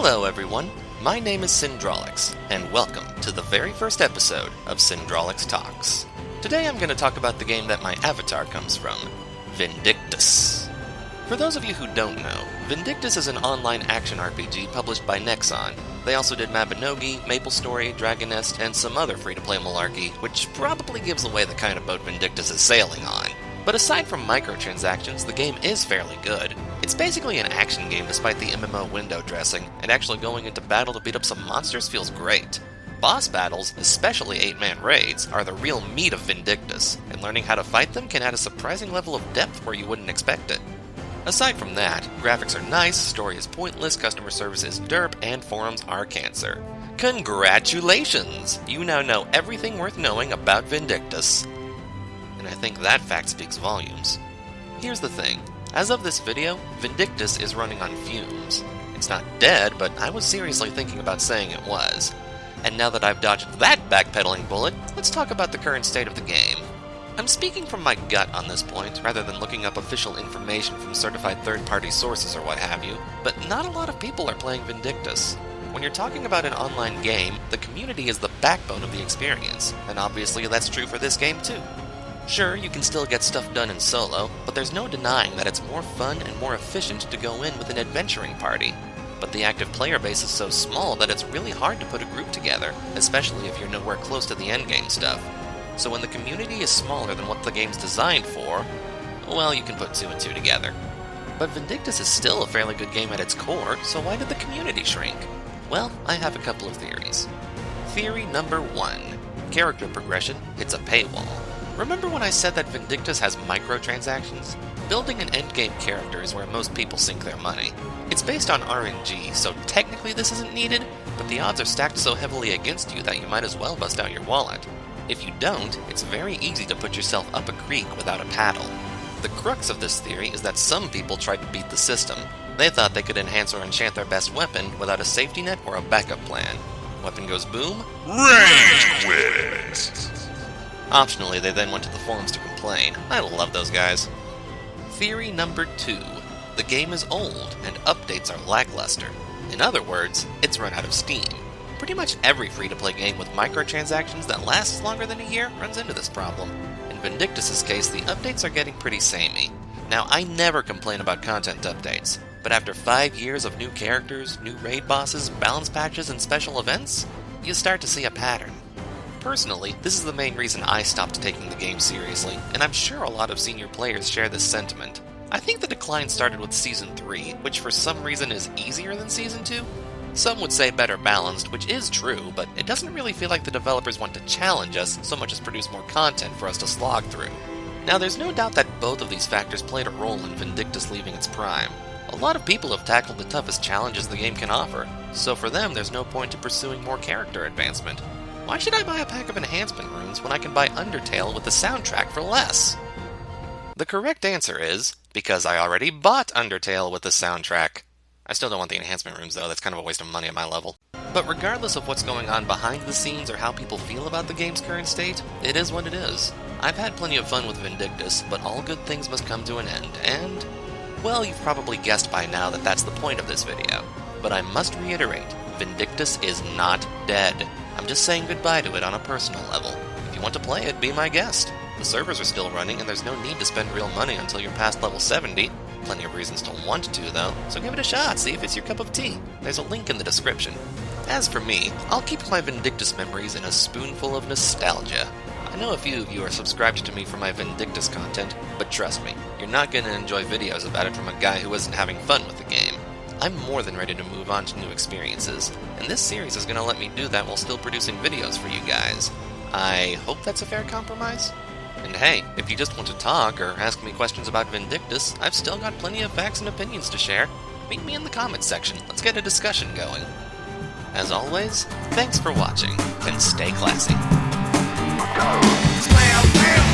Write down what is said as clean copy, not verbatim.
Hello everyone, my name is Syndralix, and welcome to the very first episode of Syndralix Talks. Today I'm going to talk about the game that my avatar comes from, Vindictus. For those of you who don't know, Vindictus is an online action RPG published by Nexon. They also did Mabinogi, MapleStory, Dragon Nest, and some other free-to-play malarkey, which probably gives away the kind of boat Vindictus is sailing on. But aside from microtransactions, the game is fairly good. It's basically an action game despite the MMO window dressing, and actually going into battle to beat up some monsters feels great. Boss battles, especially 8-man raids, are the real meat of Vindictus, and learning how to fight them can add a surprising level of depth where you wouldn't expect it. Aside from that, graphics are nice, story is pointless, customer service is derp, and forums are cancer. Congratulations! You now know everything worth knowing about Vindictus. And I think that fact speaks volumes. Here's the thing. As of this video, Vindictus is running on fumes. It's not dead, but I was seriously thinking about saying it was. And now that I've dodged that backpedaling bullet, let's talk about the current state of the game. I'm speaking from my gut on this point, rather than looking up official information from certified third-party sources or what have you, but not a lot of people are playing Vindictus. When you're talking about an online game, the community is the backbone of the experience, and obviously that's true for this game too. Sure, you can still get stuff done in solo, but there's no denying that it's more fun and more efficient to go in with an adventuring party. But the active player base is so small that it's really hard to put a group together, especially if you're nowhere close to the endgame stuff. So when the community is smaller than what the game's designed for, well, you can put two and two together. But Vindictus is still a fairly good game at its core, so why did the community shrink? Well, I have a couple of theories. Theory number 1. Character progression hits a paywall. Remember when I said that Vindictus has microtransactions? Building an endgame character is where most people sink their money. It's based on RNG, so technically this isn't needed, but the odds are stacked so heavily against you that you might as well bust out your wallet. If you don't, it's very easy to put yourself up a creek without a paddle. The crux of this theory is that some people tried to beat the system. They thought they could enhance or enchant their best weapon without a safety net or a backup plan. Weapon goes boom, range wins! Optionally, they then went to the forums to complain. I love those guys. Theory number 2. The game is old, and updates are lackluster. In other words, it's run out of steam. Pretty much every free-to-play game with microtransactions that lasts longer than a year runs into this problem. In Vindictus' case, the updates are getting pretty samey. Now, I never complain about content updates, but after 5 years of new characters, new raid bosses, balance patches, and special events, you start to see a pattern. Personally, this is the main reason I stopped taking the game seriously, and I'm sure a lot of senior players share this sentiment. I think the decline started with Season 3, which for some reason is easier than Season 2. Some would say better balanced, which is true, but it doesn't really feel like the developers want to challenge us so much as produce more content for us to slog through. Now, there's no doubt that both of these factors played a role in Vindictus leaving its prime. A lot of people have tackled the toughest challenges the game can offer, so for them there's no point to pursuing more character advancement. Why should I buy a pack of enhancement runes when I can buy Undertale with the soundtrack for less? The correct answer is, because I already bought Undertale with the soundtrack. I still don't want the enhancement runes though, that's kind of a waste of money at my level. But regardless of what's going on behind the scenes or how people feel about the game's current state, it is what it is. I've had plenty of fun with Vindictus, but all good things must come to an end, and, well, you've probably guessed by now that that's the point of this video. But I must reiterate, Vindictus is not dead. I'm just saying goodbye to it on a personal level. If you want to play it, be my guest. The servers are still running, and there's no need to spend real money until you're past level 70. Plenty of reasons to want to, though, so give it a shot, see if it's your cup of tea. There's a link in the description. As for me, I'll keep my Vindictus memories in a spoonful of nostalgia. I know a few of you are subscribed to me for my Vindictus content, but trust me, you're not going to enjoy videos about it from a guy who isn't having fun with the game. I'm more than ready to move on to new experiences, and this series is going to let me do that while still producing videos for you guys. I hope that's a fair compromise? And hey, if you just want to talk or ask me questions about Vindictus, I've still got plenty of facts and opinions to share. Meet me in the comments section, let's get a discussion going. As always, thanks for watching, and stay classy. Slam,